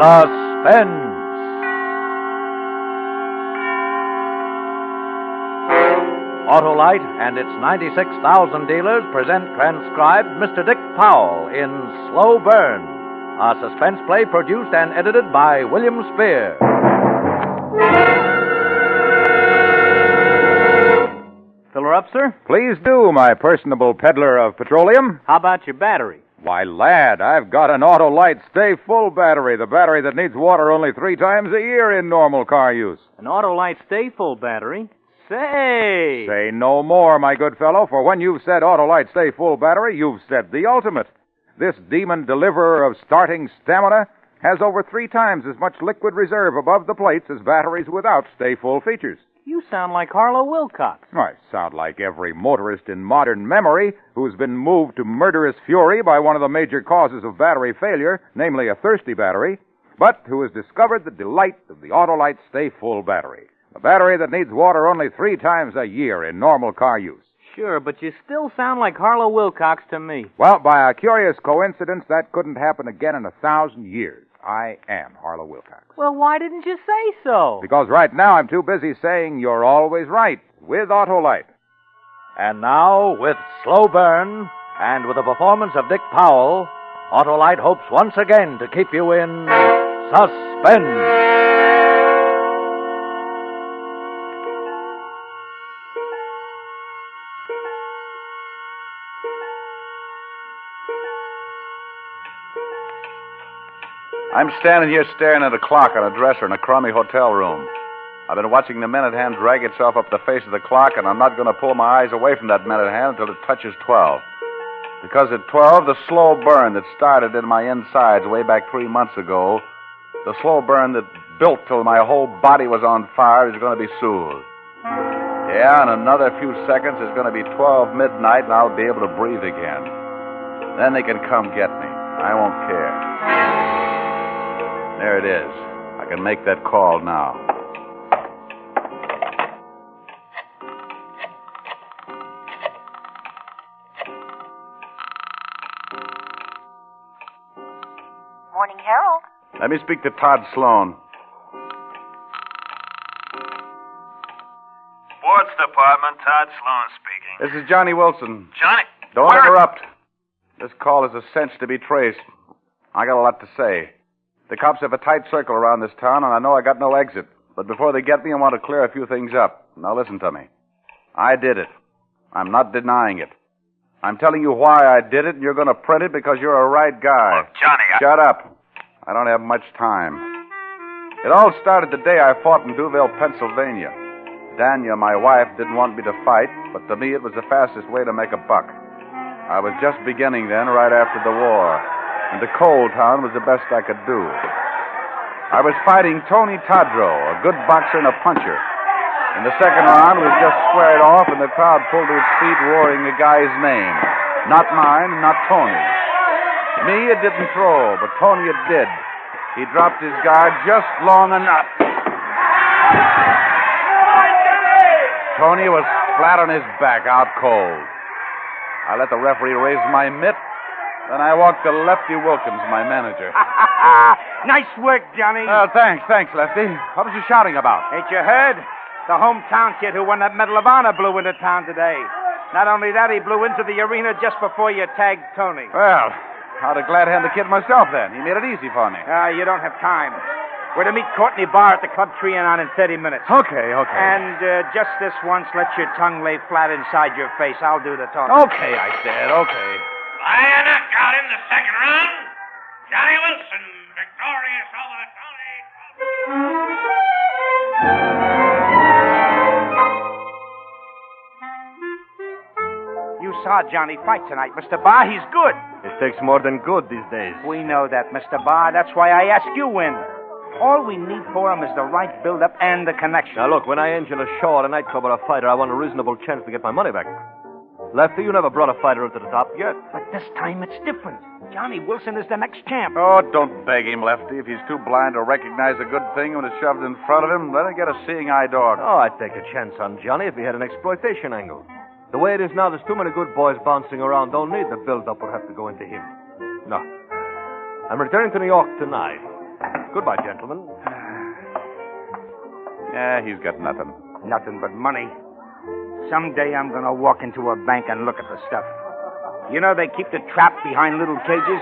Suspense. Autolite and its 96,000 dealers present transcribed Mr. Dick Powell in Slow Burn, a suspense play produced and edited by William Spear. Fill her up, sir? Please do, my personable peddler of petroleum. How about your battery? Why, lad, I've got an Autolite Stay Full battery, the battery that needs water only 3 times a year in normal car use. An Autolite Stay Full battery? Say! Say no more, my good fellow, for when you've said Autolite Stay Full battery, you've said the ultimate. This demon deliverer of starting stamina has over 3 times as much liquid reserve above the plates as batteries without Stay Full features. You sound like Harlow Wilcox. I sound like every motorist in modern memory who's been moved to murderous fury by one of the major causes of battery failure, namely a thirsty battery, but who has discovered the delight of the Autolite Stay Full battery, a battery that needs water only 3 times a year in normal car use. Sure, but you still sound like Harlow Wilcox to me. Well, by a curious coincidence, that couldn't happen again in 1,000 years. I am Harlow Wilcox. Well, why didn't you say so? Because right now I'm too busy saying you're always right with Autolite. And now, with Slow Burn, and with the performance of Dick Powell, Autolite hopes once again to keep you in suspense. I'm standing here staring at a clock on a dresser in a crummy hotel room. I've been watching the minute hand drag itself up the face of the clock, and I'm not going to pull my eyes away from that minute hand until it touches 12. Because at 12, the slow burn that started in my insides way back 3 months ago, the slow burn that built till my whole body was on fire, is going to be soothed. Yeah, in another few seconds, it's going to be 12 midnight, and I'll be able to breathe again. Then they can come get me. I won't care. There it is. I can make that call now. Morning, Harold. Let me speak to Todd Sloan. Sports Department, Todd Sloan speaking. This is Johnny Wilson. Johnny? Don't interrupt. This call is a cinch to be traced. I got a lot to say. The cops have a tight circle around this town, and I know I got no exit. But before they get me, I want to clear a few things up. Now listen to me. I did it. I'm not denying it. I'm telling you why I did it, and you're going to print it because you're a right guy. Look, Johnny, Shut up. I don't have much time. It all started the day I fought in Duville, Pennsylvania. Dania, my wife, didn't want me to fight, but to me it was the fastest way to make a buck. I was just beginning then, right after the war. And the coal town was the best I could do. I was fighting Tony Tadro, a good boxer and a puncher. In the second round, we just squared off, and the crowd pulled to its feet, roaring the guy's name. Not mine, not Tony's. Me, it didn't throw, but Tony, it did. He dropped his guard just long enough. Tony was flat on his back, out cold. I let the referee raise my mitt. Then I walked to Lefty Wilkins, my manager. Nice work, Johnny. Oh, thanks, Lefty. What was you shouting about? Ain't you heard? The hometown kid who won that Medal of Honor blew into town today. Not only that, he blew into the arena just before you tagged Tony. Well, I'd have glad hand the kid myself then. He made it easy for me. You don't have time. We're to meet Courtney Barr at the Club Trianon in 30 minutes. Okay. And just this once, let your tongue lay flat inside your face. I'll do the talking. Okay, I said, okay. By a knockout in the second round, Johnny Wilson, victorious over Tony. You saw Johnny fight tonight, Mr. Barr. He's good. It takes more than good these days. We know that, Mr. Barr. That's why I ask you in. All we need for him is the right build-up and the connection. Now, look, when I engine a show at a nightclub or a fighter, I want a reasonable chance to get my money back. Lefty, you never brought a fighter up to the top yet. But this time it's different. Johnny Wilson is the next champ. Oh, don't beg him, Lefty. If he's too blind to recognize a good thing when it's shoved in front of him, let him get a seeing-eye dog. Oh, I'd take a chance on Johnny if he had an exploitation angle. The way it is now, there's too many good boys bouncing around. Don't need the build-up would have to go into him. No. I'm returning to New York tonight. Goodbye, gentlemen. Yeah, he's got nothing. Nothing but money. Someday I'm going to walk into a bank and look at the stuff. You know they keep the trap behind little cages?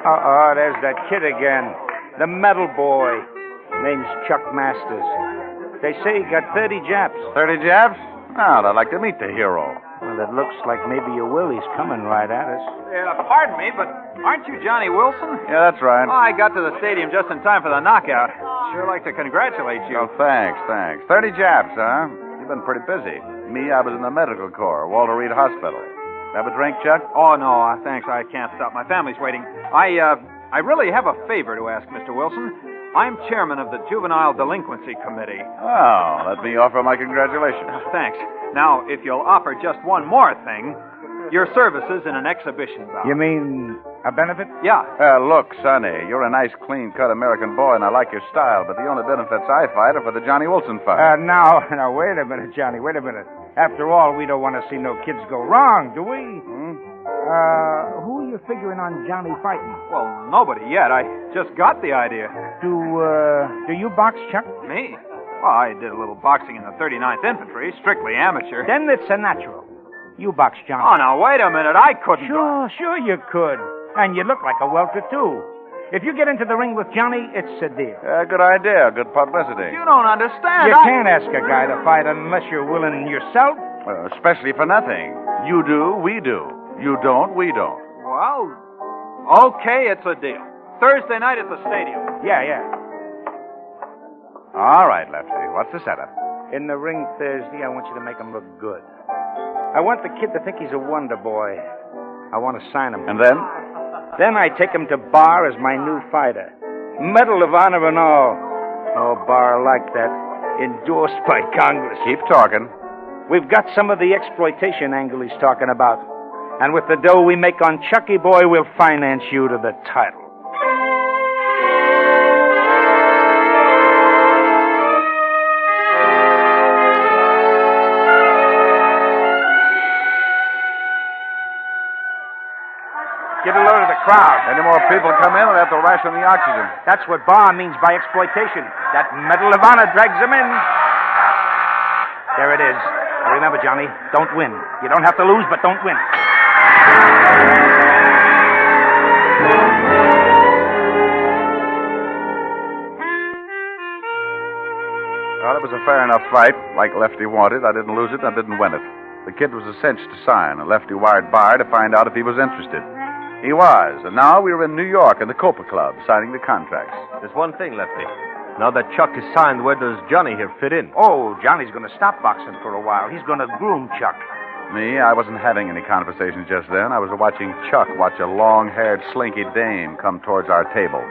Uh-oh, there's that kid again. The metal boy. Name's Chuck Masters. They say he got 30 Japs. 30 Japs? Oh, I'd like to meet the hero. Well, it looks like maybe your Willie's coming right at us. Pardon me, but aren't you Johnny Wilson? Yeah, that's right. Oh, I got to the stadium just in time for the knockout. Sure like to congratulate you. Oh, thanks. 30 Japs, huh? You've been pretty busy. Me, I was in the medical corps, Walter Reed Hospital. Have a drink, Chuck? Oh, no, thanks. I can't stop. My family's waiting. I really have a favor to ask, Mr. Wilson. I'm chairman of the Juvenile Delinquency Committee. Oh, let me offer my congratulations. Thanks. Now, if you'll offer just one more thing, your services in an exhibition bout. You mean a benefit? Yeah. Look, Sonny, you're a nice, clean-cut American boy, and I like your style, but the only benefits I fight are for the Johnny Wilson fight. Now, wait a minute, Johnny, wait a minute. After all, we don't want to see no kids go wrong, do we? Who are you figuring on Johnny fighting? Well, nobody yet. I just got the idea. Do you box, Chuck? Me? Well, I did a little boxing in the 39th Infantry, strictly amateur. Then it's a natural. You box, Johnny. Oh, now, wait a minute. I couldn't. Sure you could. And you look like a welter, too. If you get into the ring with Johnny, it's a deal. Good idea. Good publicity. You don't understand. You can't ask a guy to fight unless you're willing yourself. Especially for nothing. You do, we do. You don't, we don't. Well, okay, it's a deal. Thursday night at the stadium. Yeah. All right, Lefty. What's the setup? In the ring Thursday, I want you to make him look good. I want the kid to think he's a wonder boy. I want to sign him. And then? Then I take him to Bar as my new fighter. Medal of Honor and all. No bar like that. Endorsed by Congress. Keep talking. We've got some of the exploitation angle he's talking about. And with the dough we make on Chucky Boy, we'll finance you to the title. Get a load of the crowd. Any more people come in, we'll have to ration the oxygen. That's what Bar means by exploitation. That Medal of Honor drags them in. There it is. Remember, Johnny, don't win. You don't have to lose, but don't win. Well, it was a fair enough fight. Like Lefty wanted. I didn't lose it, I didn't win it. The kid was a cinch to sign, and Lefty wired Bar to find out if he was interested. He was, and now we were in New York in the Copa Club signing the contracts. There's one thing, Lefty. Now that Chuck is signed, where does Johnny here fit in? Oh, Johnny's going to stop boxing for a while. He's going to groom Chuck. Me, I wasn't having any conversation just then. I was watching Chuck watch a long-haired, slinky dame come towards our table.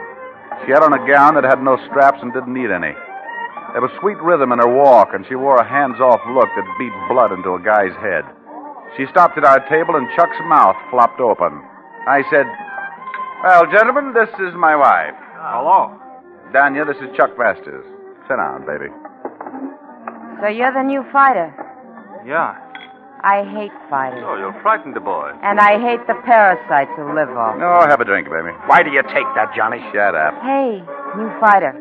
She had on a gown that had no straps and didn't need any. There was sweet rhythm in her walk, and she wore a hands-off look that beat blood into a guy's head. She stopped at our table, and Chuck's mouth flopped open. I said, "Well, gentlemen, this is my wife. Hello. Danya, this is Chuck Masters. Sit down, baby." So you're the new fighter. Yeah. I hate fighters. Oh, you'll frighten the boy. And I hate the parasites who live off. Oh, have a drink, baby. Why do you take that, Johnny? Shut up. Hey, new fighter.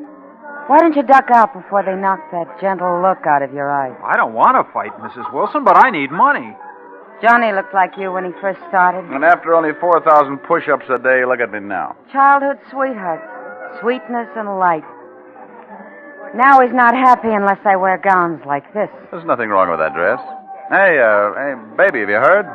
Why don't you duck out before they knock that gentle look out of your eyes? I don't want to fight, Mrs. Wilson, but I need money. Johnny looked like you when he first started. And after only 4,000 push-ups a day, look at me now. Childhood sweetheart. Sweetness and light. Now he's not happy unless I wear gowns like this. There's nothing wrong with that dress. Hey, baby, have you heard?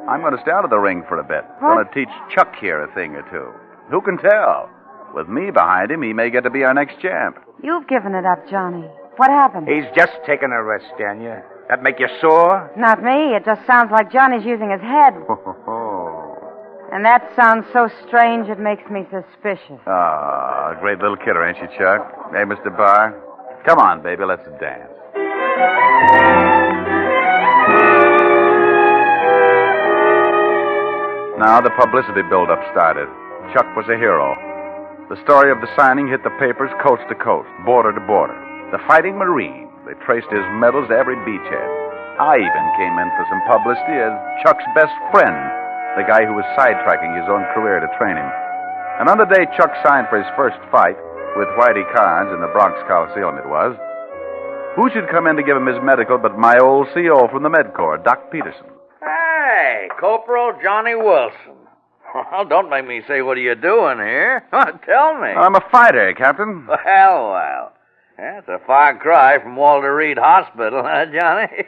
I'm going to stay out of the ring for a bit. What? Going to teach Chuck here a thing or two. Who can tell? With me behind him, he may get to be our next champ. You've given it up, Johnny. What happened? He's just taking a rest, Danya. That make you sore? Not me. It just sounds like Johnny's using his head. And that sounds so strange it makes me suspicious. Ah, great little kidder, ain't she, Chuck? Hey, Mr. Barr. Come on, baby, let's dance. Now the publicity build-up started. Chuck was a hero. The story of the signing hit the papers coast to coast, border to border. The Fighting Marine. They traced his medals to every beachhead. I even came in for some publicity as Chuck's best friend, the guy who was sidetracking his own career to train him. And on the day Chuck signed for his first fight, with Whitey Carnes in the Bronx Coliseum it was, who should come in to give him his medical but my old CO from the Med Corps, Doc Peterson. Hey, Corporal Johnny Wilson. Well, don't make me say, what are you doing here? Tell me. I'm a fighter, Captain. Well. That's a far cry from Walter Reed Hospital, huh, Johnny?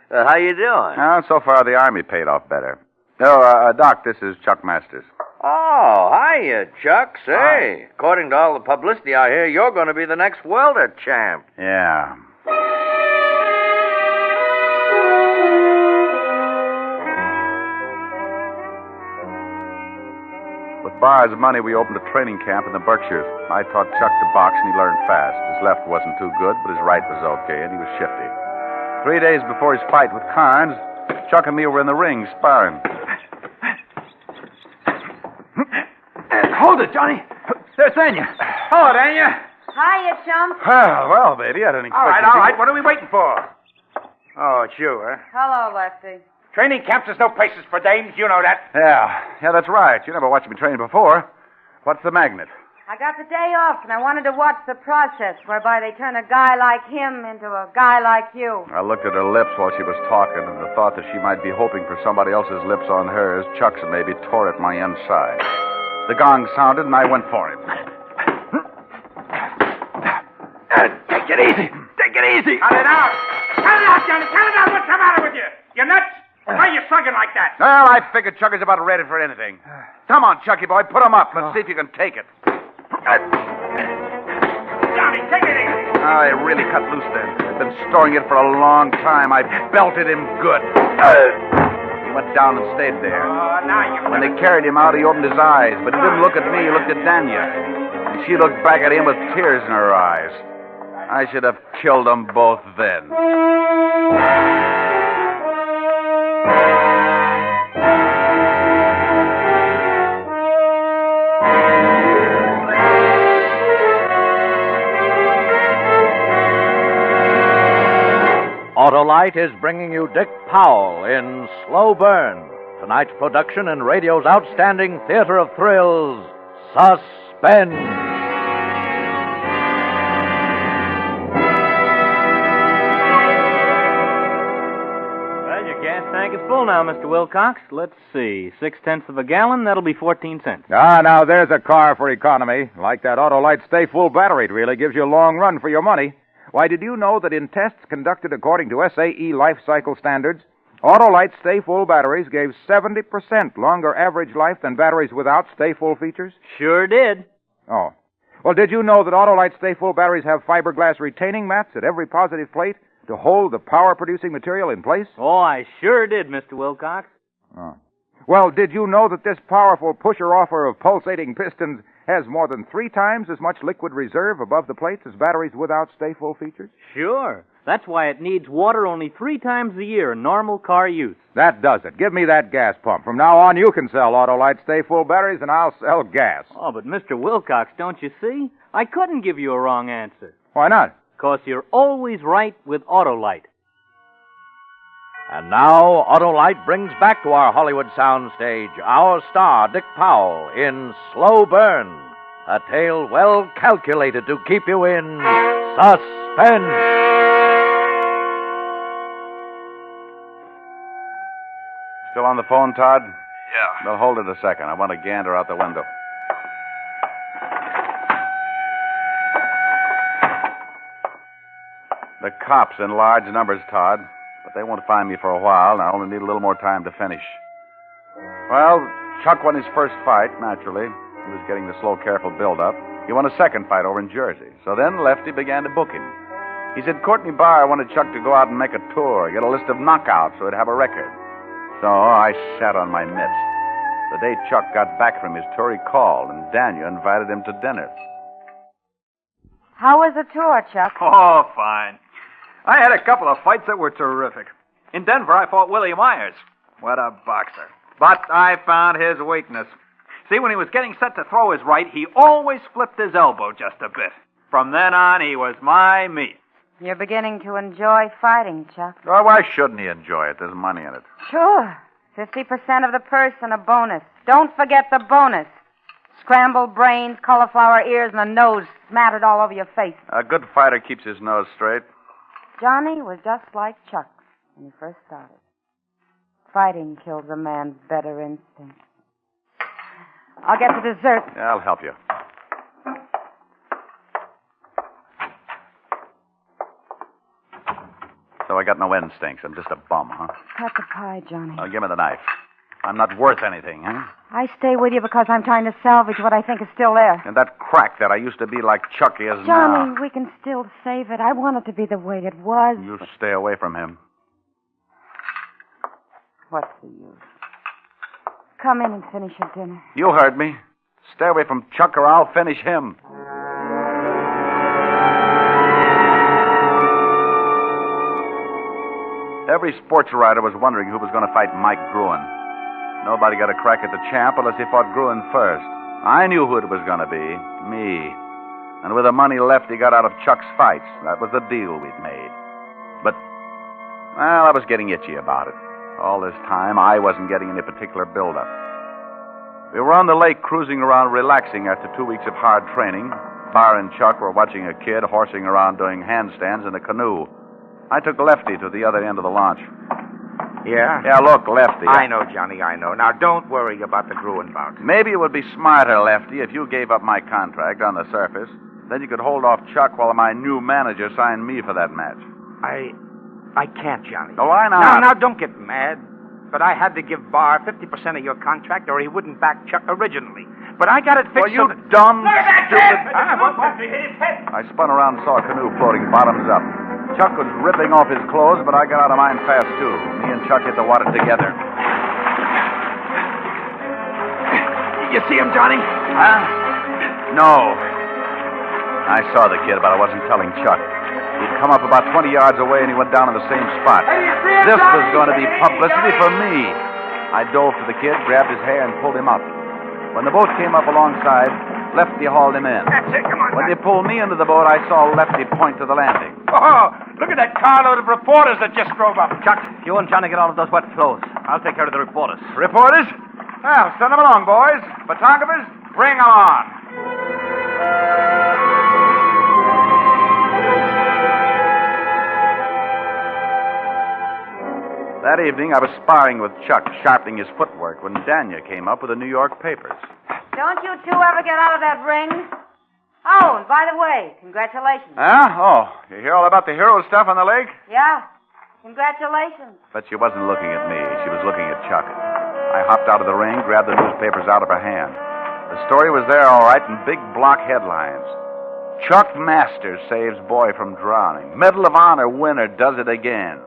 How you doing? Well, so far the Army paid off better. Oh, Doc, this is Chuck Masters. Oh, hiya, Chuck. Say, Hi. According to all the publicity I hear, you're going to be the next welter champ. Yeah. With Barr's money, we opened a training camp in the Berkshires. I taught Chuck to box, and he learned fast. His left wasn't too good, but his right was okay, and he was shifty. 3 days before his fight with Carnes, Chuck and me were in the ring sparring. Hold it, Johnny. There's Danya. Hello, Danya. Hiya, chump. Well, baby, I didn't expect All right. What are we waiting for? Oh, it's you, huh? Hello, Lefty. Training camps, there's no places for dames. You know that. Yeah, that's right. You never watched me train before. What's the magnet? I got the day off, and I wanted to watch the process whereby they turn a guy like him into a guy like you. I looked at her lips while she was talking, and the thought that she might be hoping for somebody else's lips on hers, Chuck's maybe tore at my inside. The gong sounded, and I went for him. Take it easy. Take it easy. Cut it out. Cut it out, Johnny. Cut it out. What's the matter with you? You nuts? Why are you slugging like that? Well, I figured Chuck is about ready for anything. Come on, Chucky boy, put him up. Let's see if you can take it. Johnny, take it easy. I really cut loose then. I've been storing it for a long time. I belted him good. He went down and stayed there. Now you... When they carried him out, he opened his eyes, but he didn't look at me. He looked at Danya. And she looked back at him with tears in her eyes. I should have killed them both then. Autolite is bringing you Dick Powell in Slow Burn, tonight's production in radio's outstanding theater of thrills, Suspense. Well, your gas tank is full now, Mr. Wilcox. Let's see. 0.6 of a gallon, that'll be 14 cents. Now there's a car for economy. Like that Autolite Stay Full battery, it really gives you a long run for your money. Why, did you know that in tests conducted according to SAE life cycle standards, Autolite Stay Full batteries gave 70% longer average life than batteries without Stay Full features? Sure did. Oh. Well, did you know that Autolite Stay Full batteries have fiberglass retaining mats at every positive plate to hold the power-producing material in place? Oh, I sure did, Mr. Wilcox. Oh. Well, did you know that this powerful pusher-offer of pulsating pistons has more than 3 times as much liquid reserve above the plates as batteries without Stay Full features? Sure. That's why it needs water only 3 times a year in normal car use. That does it. Give me that gas pump. From now on, you can sell Autolite Stay Full batteries, and I'll sell gas. Oh, but Mr. Wilcox, don't you see? I couldn't give you a wrong answer. Why not? 'Cause you're always right with Autolite. And now, Autolite brings back to our Hollywood soundstage our star, Dick Powell, in Slow Burn, a tale well calculated to keep you in suspense. Still on the phone, Todd? Yeah. Well, hold it a second. I want to gander out the window. The cops in large numbers, Todd. But they won't find me for a while, and I only need a little more time to finish. Well, Chuck won his first fight, naturally. He was getting the slow, careful build-up. He won a second fight over in Jersey. So then Lefty began to book him. He said Courtney Barr wanted Chuck to go out and make a tour, get a list of knockouts so he'd have a record. So I sat on my mitts. The day Chuck got back from his tour, he called, and Daniel invited him to dinner. How was the tour, Chuck? Oh, fine. I had a couple of fights that were terrific. In Denver, I fought Willie Myers. What a boxer. But I found his weakness. See, when he was getting set to throw his right, he always flipped his elbow just a bit. From then on, he was my meat. You're beginning to enjoy fighting, Chuck. Well, why shouldn't he enjoy it? There's money in it. Sure. 50% of the purse and a bonus. Don't forget the bonus. Scrambled brains, cauliflower ears, and a nose smattered all over your face. A good fighter keeps his nose straight. Johnny was just like Chuck when he first started. Fighting kills a man's better instincts. I'll get the dessert. Yeah, I'll help you. So I got no instincts. I'm just a bum, huh? Cut the pie, Johnny. Now, give me the knife. I'm not worth anything, huh? I stay with you because I'm trying to salvage what I think is still there. And that crack that I used to be like Chucky is Johnny, now. we can still save it. I want it to be the way it was. You stay away from him. What's the use? Come in and finish your dinner. You heard me. Stay away from Chuck or I'll finish him. Every sports writer was wondering who was going to fight Mike Gruen. Nobody got a crack at the champ unless he fought Gruen first. I knew who it was going to be. Me. And with the money left he got out of Chuck's fights, that was the deal we'd made. But, well, I was getting itchy about it. All this time, I wasn't getting any particular build-up. We were on the lake cruising around relaxing after 2 weeks of hard training. Bar and Chuck were watching a kid horsing around doing handstands in a canoe. I took Lefty to the other end of the launch. Yeah? Yeah, look, Lefty. I know, Johnny, I know. Now, don't worry about the Gruen bout. Maybe it would be smarter, Lefty, if you gave up my contract on the surface. Then you could hold off Chuck while my new manager signed me for that match. I can't, Johnny. Oh, why not? Now, don't get mad. But I had to give Barr 50% of your contract or he wouldn't back Chuck originally. But I got it fixed. Well, you dumb, stupid... What? I spun around and saw a canoe floating bottoms up. Chuck was ripping off his clothes, but I got out of mine fast, too. Me and Chuck hit the water together. You see him, Johnny? Huh? No. I saw the kid, but I wasn't telling Chuck. He'd come up about 20 yards away, and he went down in the same spot. This was going to be publicity for me. I dove to the kid, grabbed his hair, and pulled him up. When the boat came up alongside, Lefty hauled him in. That's it, come on. When they pulled me into the boat, I saw Lefty point to the landing. Oh, look at that carload of reporters that just drove up. Chuck, you and Johnny get all of those wet clothes. I'll take care of the reporters. Reporters? Well, send them along, boys. Photographers, bring them on. That evening, I was sparring with Chuck, sharpening his footwork, when Danya came up with the New York papers. Don't you two ever get out of that ring? Oh, and by the way, congratulations. Huh? Oh, you hear all about the hero stuff on the lake? Yeah, congratulations. But she wasn't looking at me. She was looking at Chuck. I hopped out of the ring, grabbed the newspapers out of her hand. The story was there all right in big block headlines. Chuck Masters saves boy from drowning. Medal of Honor winner does it again.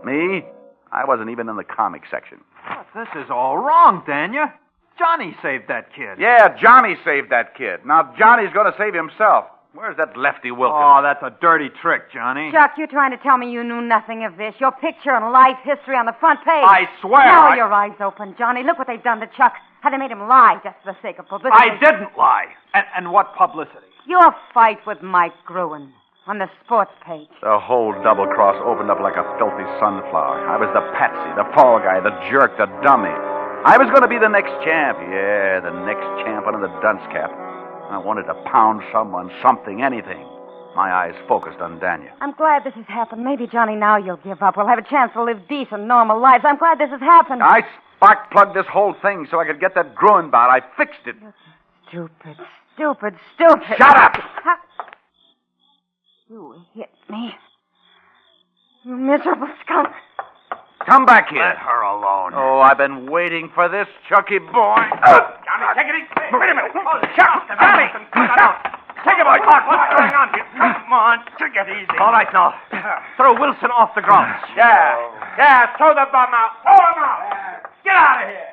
Me? I wasn't even in the comic section. But this is all wrong, Danya. Johnny saved that kid. Yeah, Johnny saved that kid. Now Johnny's going to save himself. Where's that Lefty Wilkins? Oh, that's a dirty trick, Johnny. Chuck, you're trying to tell me you knew nothing of this. Your picture and life history on the front page. I swear Now your eyes open, Johnny. Look what they've done to Chuck. How they made him lie just for the sake of publicity. I didn't lie. And what publicity? Your fight with Mike Gruen on the sports page. The whole double cross opened up like a filthy sunflower. I was the patsy, the fall guy, the jerk, the dummy. I was going to be the next champ. Yeah, the next champ under the dunce cap. I wanted to pound someone, something, anything. My eyes focused on Danya. I'm glad this has happened. Maybe, Johnny, now you'll give up. We'll have a chance to live decent, normal lives. I'm glad this has happened. I spark-plugged this whole thing so I could get that Gruen bout. I fixed it. Stupid, stupid, stupid. Shut up! You hit me. You miserable skunk. Come back here. Let her alone. Oh, I've been waiting for this, Chucky boy. Johnny, take it easy. Wait a minute. Oh, Chuck, Johnny. Take it, boy. Clark, what's going on here? Come on, take it easy. All right, now. Throw Wilson off the ground. Yeah, throw the bum out. Throw him out. Get out of here.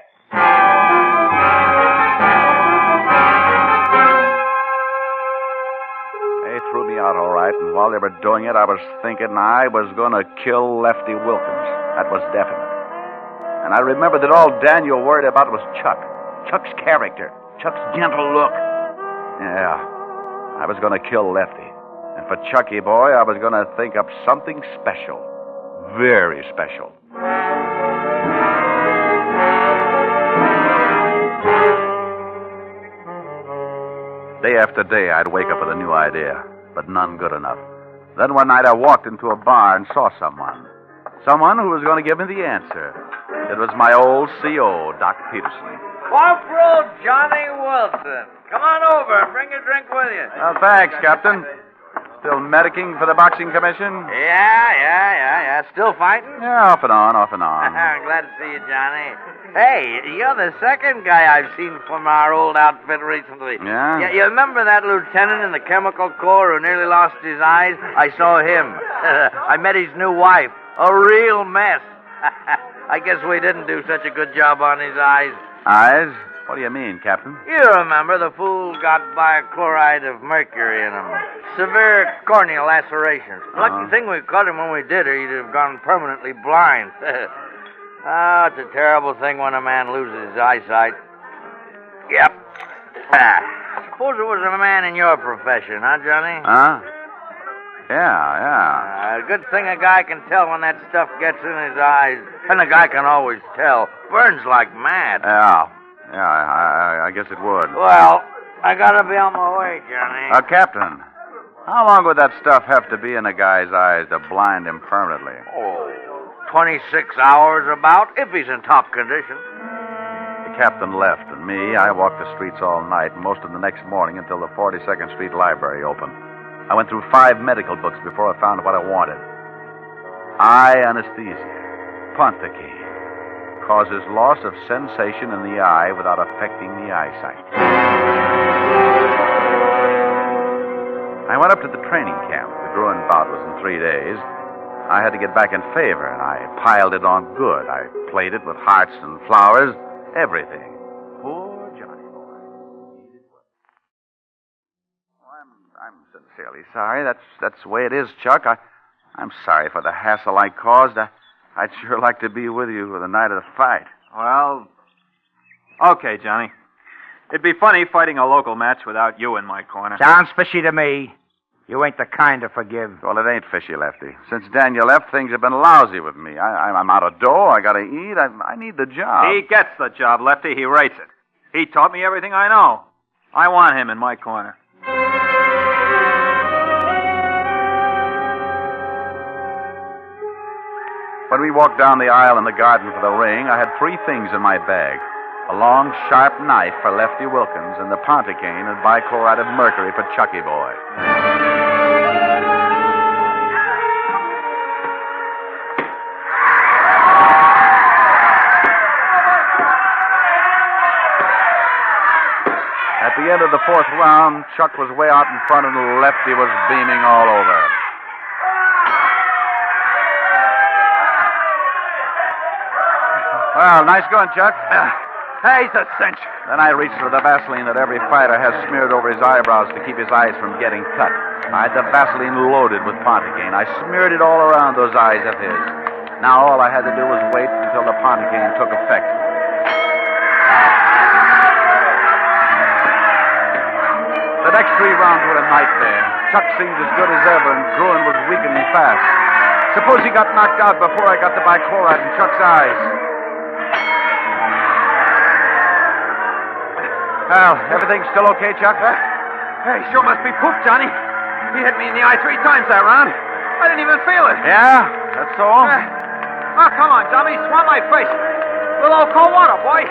They threw me out all right, and while they were doing it, I was thinking I was going to kill Lefty Wilkins. That was definite. And I remembered that all Daniel worried about was Chuck. Chuck's character. Chuck's gentle look. Yeah, I was going to kill Lefty. And for Chucky Boy, I was going to think up something special. Very special. Day after day, I'd wake up with a new idea, but none good enough. Then one night I walked into a bar and saw someone. Someone who was going to give me the answer. It was my old CO, Doc Peterson. Corporal Johnny Wilson. Come on over and bring a drink with you. Oh, thanks, Captain. Still medicing for the boxing commission? Yeah. Still fighting? Yeah, off and on. Glad to see you, Johnny. Hey, you're the second guy I've seen from our old outfit recently. Yeah? You remember that lieutenant in the Chemical Corps who nearly lost his eyes? I saw him. I met his new wife. A real mess. I guess we didn't do such a good job on his eyes. Eyes? What do you mean, Captain? You remember the fool got bichloride of mercury in him. Severe corneal lacerations. Lucky thing we caught him when we did, or he'd have gone permanently blind. It's a terrible thing when a man loses his eyesight. Yep. Suppose it was a man in your profession, huh, Johnny? Huh? Yeah. Good thing a guy can tell when that stuff gets in his eyes. And a guy can always tell. Burns like mad. Yeah, I guess it would. Well, I gotta be on my way, Johnny. Captain, how long would that stuff have to be in a guy's eyes to blind him permanently? 26 hours about, if he's in top condition. The captain left, and me, I walked the streets all night, most of the next morning until the 42nd Street Library opened. I went through 5 medical books before I found what I wanted. Eye anesthesia. Ponticane. Causes loss of sensation in the eye without affecting the eyesight. I went up to the training camp. The Gruen bout was in 3 days. I had to get back in favor, and I piled it on good. I played it with hearts and flowers, everything. Poor Johnny Boy. I'm sincerely sorry. That's the way it is, Chuck. I'm sorry for the hassle I caused. I'd sure like to be with you for the night of the fight. Well, okay, Johnny. It'd be funny fighting a local match without you in my corner. Sounds fishy to me. You ain't the kind to forgive. Well, it ain't fishy, Lefty. Since Daniel left, things have been lousy with me. I'm out of dough. I gotta eat. I need the job. He gets the job, Lefty. He rates it. He taught me everything I know. I want him in my corner. When we walked down the aisle in the garden for the ring, I had 3 things in my bag. A long, sharp knife for Lefty Wilkins and the Ponticane and bichloride of mercury for Chucky Boy. At the end of the 4th round, Chuck was way out in front and Lefty was beaming all over. Well, nice going, Chuck. Hey, he's a cinch. Then I reached for the Vaseline that every fighter has smeared over his eyebrows to keep his eyes from getting cut. I had the Vaseline loaded with Ponticane. I smeared it all around those eyes of his. Now all I had to do was wait until the Ponticane took effect. The next 3 rounds were a nightmare. Chuck seemed as good as ever, and Gruen was weakening fast. Suppose he got knocked out before I got the bichloride in Chuck's eyes. Well, everything still okay, Chuck? Hey, sure must be poop, Johnny. He hit me in the eye 3 times that round. I didn't even feel it. Yeah? That's all? Oh, come on, Johnny. Swab my face. A little old cold water, boy.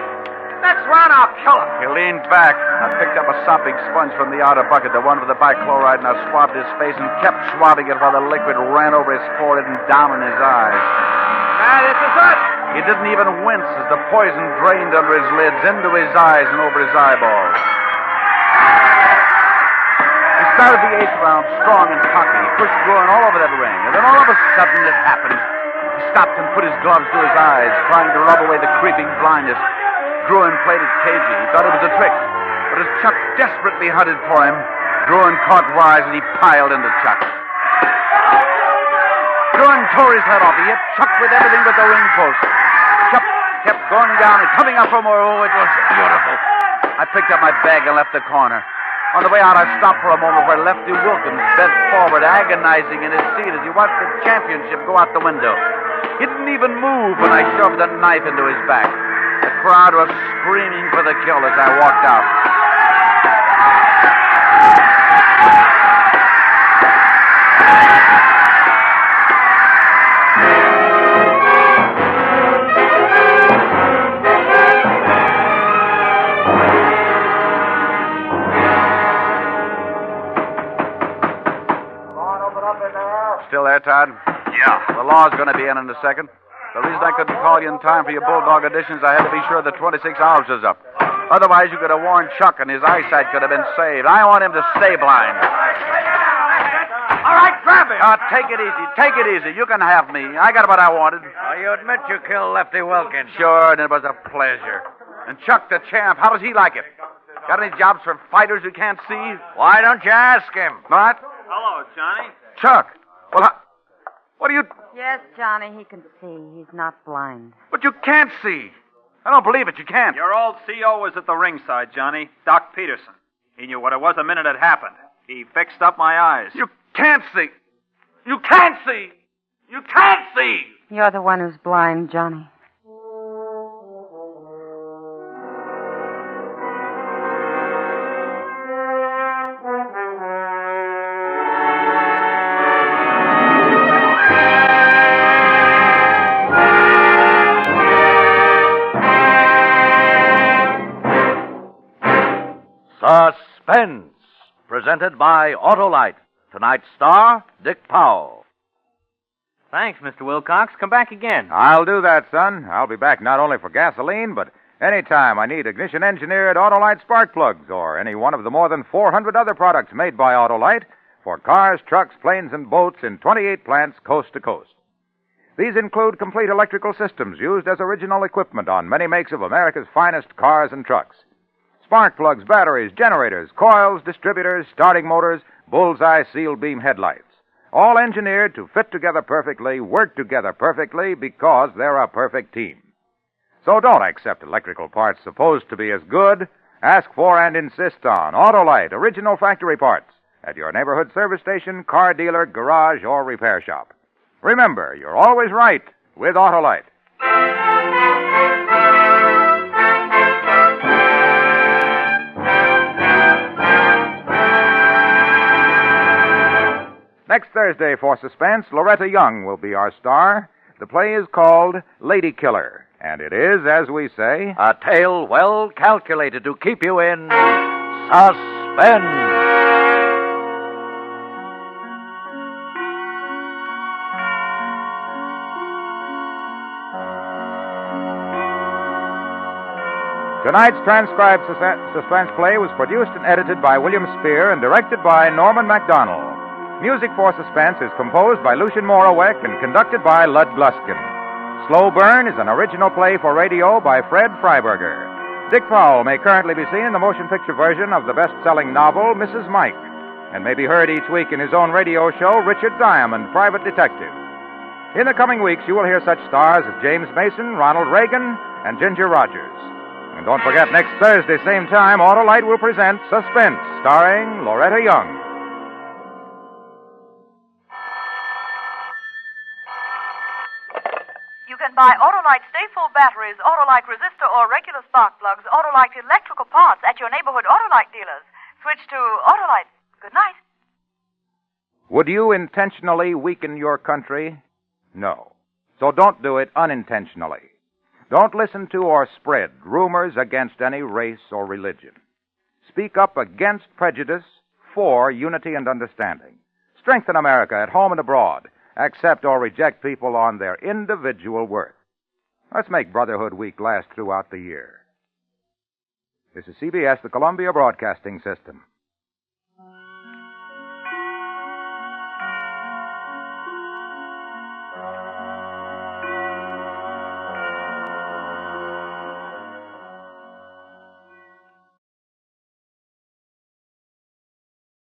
Next round, I'll kill him. He leaned back. I picked up a sopping sponge from the outer bucket, the one with the bichloride, and I swabbed his face and kept swabbing it while the liquid ran over his forehead and down in his eyes. This is it. He didn't even wince as the poison drained under his lids, into his eyes and over his eyeballs. He started the 8th round strong and cocky. He pushed Gruen all over that ring, and then all of a sudden it happened. He stopped and put his gloves to his eyes, trying to rub away the creeping blindness. Gruen played it cagey. He thought it was a trick. But as Chuck desperately hunted for him, Gruen caught wise and he piled into Chuck. Gruen tore his head off. He hit Chuck with everything but the ring post. Chuck kept going down and coming up for more. Oh, it was beautiful. I picked up my bag and left the corner. On the way out, I stopped for a moment where Lefty Wilkins bent forward, agonizing in his seat as he watched the championship go out the window. He didn't even move when I shoved the knife into his back. The crowd was screaming for the kill as I walked out. Still there, Todd? Yeah. The law's going to be in a second. The reason I couldn't call you in time for your Bulldog auditions, I had to be sure the 26 hours was up. Otherwise, you could have warned Chuck and his eyesight could have been saved. I want him to stay blind. All right, grab him. Take it easy. Take it easy. You can have me. I got what I wanted. You admit you killed Lefty Wilkins? Sure, and it was a pleasure. And Chuck the champ, how does he like it? Got any jobs for fighters who can't see? Why don't you ask him? What? Hello, Johnny. Chuck. Well, what do you... Yes, Johnny, he can see. He's not blind. But you can't see. I don't believe it. You can't. Your old CO was at the ringside, Johnny. Doc Peterson. He knew what it was the minute it happened. He fixed up my eyes. You can't see. You can't see. You can't see. You're the one who's blind, Johnny. Suspense, presented by Autolite. Tonight's star, Dick Powell. Thanks, Mr. Wilcox. Come back again. I'll do that, son. I'll be back not only for gasoline, but any time I need ignition-engineered Autolite spark plugs or any one of the more than 400 other products made by Autolite for cars, trucks, planes, and boats in 28 plants coast to coast. These include complete electrical systems used as original equipment on many makes of America's finest cars and trucks. Spark plugs, batteries, generators, coils, distributors, starting motors, bullseye sealed beam headlights. All engineered to fit together perfectly, work together perfectly, because they're a perfect team. So don't accept electrical parts supposed to be as good. Ask for and insist on Autolite original factory parts at your neighborhood service station, car dealer, garage, or repair shop. Remember, you're always right with Autolite. Next Thursday for Suspense, Loretta Young will be our star. The play is called Lady Killer, and it is, as we say, A tale well calculated to keep you in suspense. Tonight's transcribed suspense play was produced and edited by William Spear and directed by Norman MacDonald. Music for Suspense is composed by Lucien Moraweck and conducted by Lud Gluskin. Slow Burn is an original play for radio by Fred Freiberger. Dick Powell may currently be seen in the motion picture version of the best-selling novel, Mrs. Mike, and may be heard each week in his own radio show, Richard Diamond, Private Detective. In the coming weeks, you will hear such stars as James Mason, Ronald Reagan, and Ginger Rogers. And don't forget, next Thursday, same time, Autolite will present Suspense, starring Loretta Young. You can buy Autolite Stay-Full batteries, Autolite resistor or regular spark plugs, Autolite electrical parts at your neighborhood Autolite dealers. Switch to Autolite. Good night. Would you intentionally weaken your country? No. So don't do it unintentionally. Don't listen to or spread rumors against any race or religion. Speak up against prejudice, for unity and understanding. Strengthen America at home and abroad. Accept or reject people on their individual worth. Let's make Brotherhood Week last throughout the year. This is CBS, the Columbia Broadcasting System.